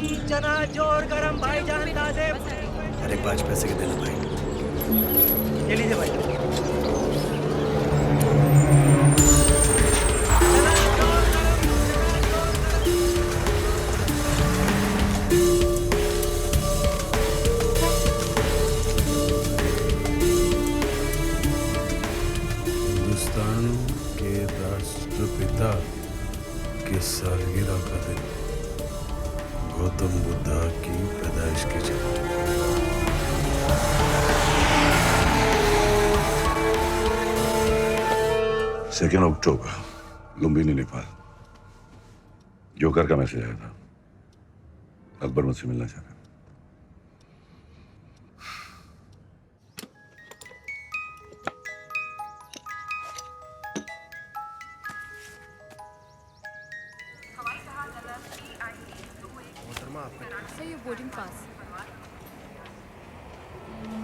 चना जोर गरम भाईजान ताजे। अरे 5 पैसे के देना भाई। ये लीजिए भाई। हिंदुस्तान के राष्ट्रपिता की सालगिरह का दिन, गौतम बुद्धा की पैदाइश की जगह। 2 अक्टूबर, लुम्बिनी, नेपाल। जोकर का मैसेज आया था, अकबर मुझसे मिलना चाहता है। Sir, your boarding pass.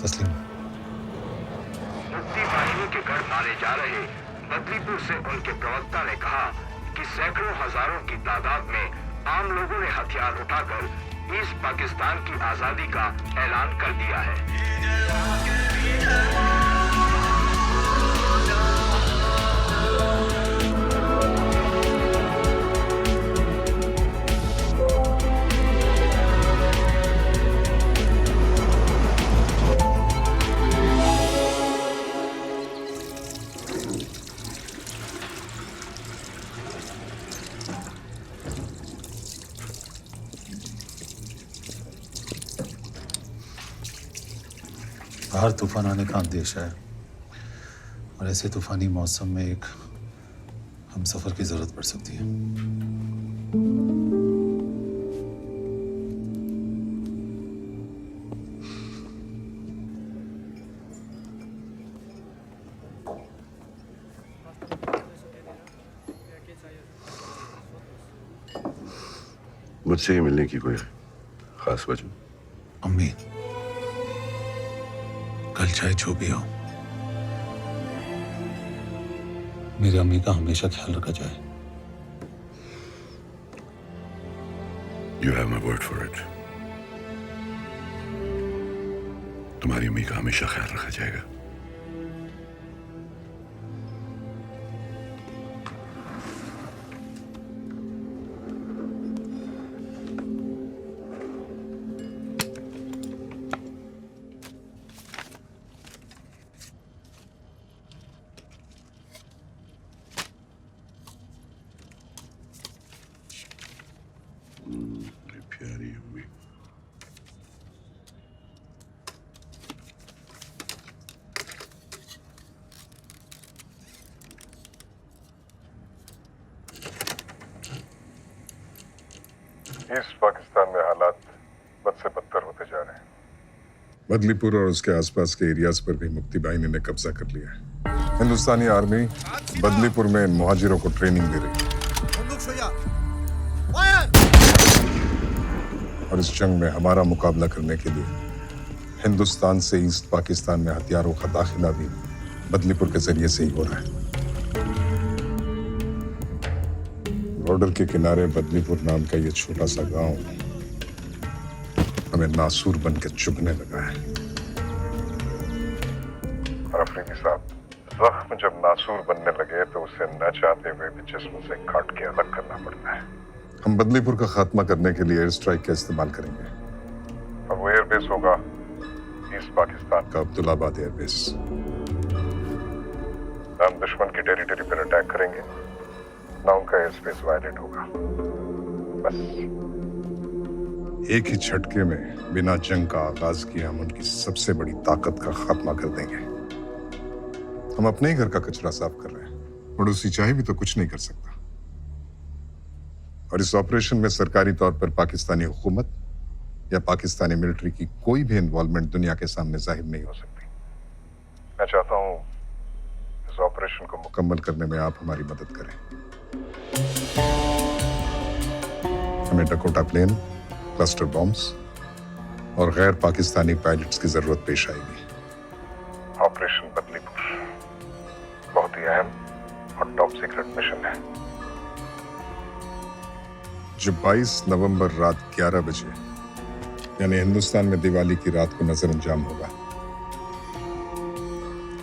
तस्लीम। मुफ्ती भाइयों के घर मारे जा रहे बदलीपुर से उनके प्रवक्ता ने कहा कि सैकड़ों हजारों की तादाद में आम लोगों ने हथियार उठाकर ईस्ट पाकिस्तान की आजादी का ऐलान कर दिया है। बाहर तूफान आने का अंदेशा है और ऐसे तूफानी मौसम में एक हम सफर की जरूरत पड़ सकती है। मुझसे ही मिलने की कोई खास वजह? अम्मी, कल चाहे जो भी हो, मेरी अम्मी का हमेशा ख्याल रखा जाए। You have my word for it. तुम्हारी अम्मी का हमेशा ख्याल रखा जाएगा। प्यारी अम्मी। ईस्ट पाकिस्तान में हालात बद से बदतर होते जा रहे हैं। बदलीपुर और उसके आसपास के एरियाज पर भी मुफ्ती बाहिनी ने कब्जा कर लिया है। हिंदुस्तानी आर्मी बदलीपुर में इन मुहाजिरों को ट्रेनिंग दे रही है और इस जंग में हमारा मुकाबला करने के लिए हिंदुस्तान से ईस्ट पाकिस्तान में हथियारों का दाखिला भी बदलीपुर के जरिए से ही हो रहा है। बॉर्डर के किनारे बदलीपुर नाम का ये छोटा सा गांव हमें नासूर बन के चुभने लगा है। और अफरीदी साहब, जख्म जब नासूर बनने लगे तो उसे न चाहते हुए भी जिस्म से काट के अलग करना पड़ता है। हम बदलीपुर का खात्मा करने के लिए एयर स्ट्राइक का इस्तेमाल करेंगे और वो एयरबेस होगा ईस्ट पाकिस्तान का अब्दुल्लाबाद एयरबेस। ना हम दुश्मन की टेरिटरी पर अटैक करेंगे, ना उनका एयर स्पेस वायलेट होगा। बस एक ही झटके में बिना जंग का आगाज किए हम उनकी सबसे बड़ी ताकत का खात्मा कर देंगे। हम अपने ही घर का कचरा साफ कर रहे हैं, पड़ोसी चाहे भी तो कुछ नहीं कर सकता। और इस ऑपरेशन में सरकारी तौर पर पाकिस्तानी हुकूमत या पाकिस्तानी मिलिट्री की कोई भी इन्वॉल्वमेंट दुनिया के सामने जाहिर नहीं हो सकती। मैं चाहता हूँ इस ऑपरेशन को मुकम्मल करने में आप हमारी मदद करें। हमें डकोटा प्लेन, क्लस्टर बॉम्ब्स और गैर पाकिस्तानी पायलट्स की जरूरत पेश आएगी। ऑपरेशन बदलीपुर बहुत ही अहम और टॉप सीक्रेट मिशन है। जो 22 नवंबर रात 11 बजे यानी हिंदुस्तान में दिवाली की रात को नजर अंजाम होगा।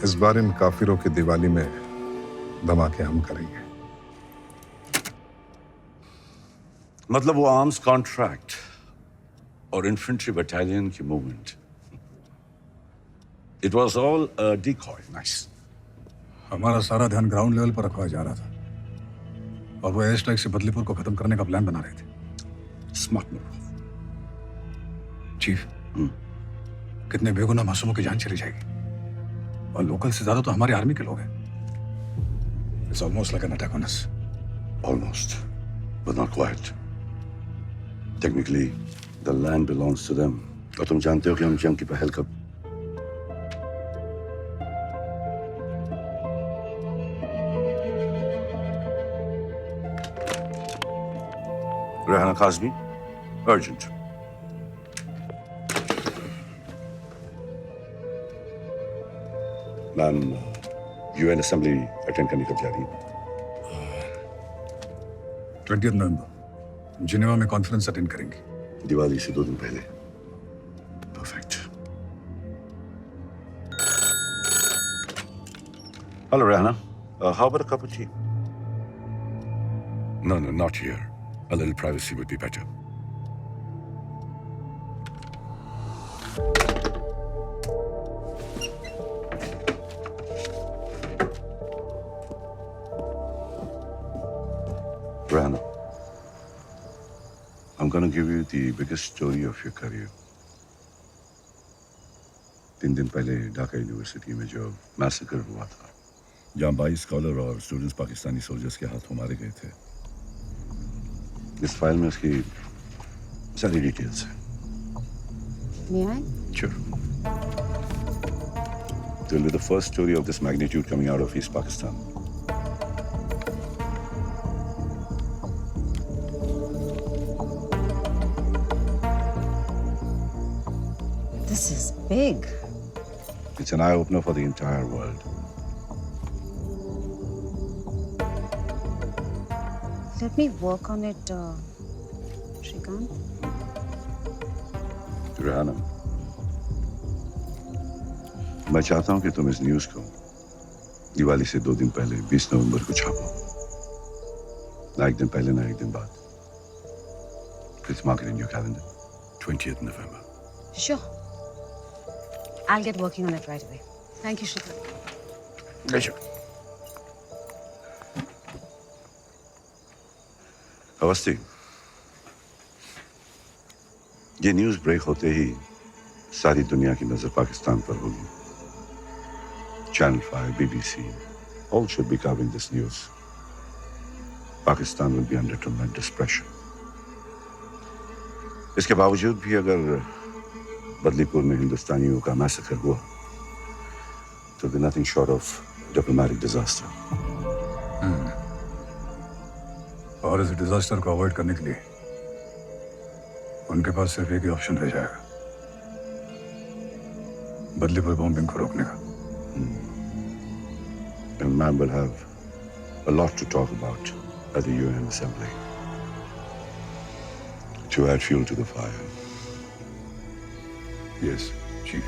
इस बार इन काफिरों की दिवाली में धमाके हम करेंगे। मतलब वो आर्म्स कॉन्ट्रैक्ट और इन्फेंट्री बटालियन की movement, it was all decoy. Nice. हमारा सारा ध्यान ग्राउंड लेवल पर रखवाया जा रहा था और वो एयर स्ट्राइक से बदलीपुर को खत्म करने का प्लान बना रहे थे। Smart move. चीफ, कितने बेगुनाह मासूमों की जान चली जाएगी और लोकल से ज्यादा तो हमारी आर्मी के लोग हैं। It's almost like an attack on us. Almost, but not quite. Technically, the land belongs to them. और तुम जानते हो कि हम जंग की पहल कब? Rehana Kazmi, urgent. Ma'am, UN assembly attend करने कब जा रही है? 20 नवंबर जिनेवा में कॉन्फ्रेंस अटेंड करेंगे। दिवाली से 2 दिन पहले। Perfect. Hello Rehana, how about a cup of tea? No, not here. A little privacy would be better. Rehana, I'm going to give you the biggest story of your career. 3 दिन पहले Dhaka university में जो massacre हुआ था, जहाँ 22 scholar और students Pakistani soldiers के हाथों मारे गए थे, इस फाइल में उसकी सारी डिटेल्स हैं। May I? Sure. It will be the first story of this magnitude coming out of East Pakistan. This is big. It's an eye-opener for the entire world. Let me work on it, Shrikant. Rehana, मैं चाहता हूं कि तुम इस news को दिवाली से 2 दिन पहले 20 नवंबर को छापो। ना एक दिन पहले, ना एक दिन बाद। Please mark it in your calendar. 20th November. Sure. I'll get working on it right away. Thank you, Shrikant. Pleasure. Awasthi, ये न्यूज़ ब्रेक होते ही सारी दुनिया की नजर पाकिस्तान पर होगी। Channel 5, BBC, all should be covering this news. Pakistan will be under tremendous pressure. इसके बावजूद भी अगर बदलीपुर में हिंदुस्तानियों का मैसेकर हुआ, तो be nothing short of diplomatic disaster. और इस डिजास्टर को अवॉइड करने के लिए उनके पास सिर्फ एक ही ऑप्शन रह जाएगा, बदलीपुर बॉम्बिंग को रोकने का। And man will have a lot to talk about at the UN Assembly to add fuel to the fire. Yes, Chief.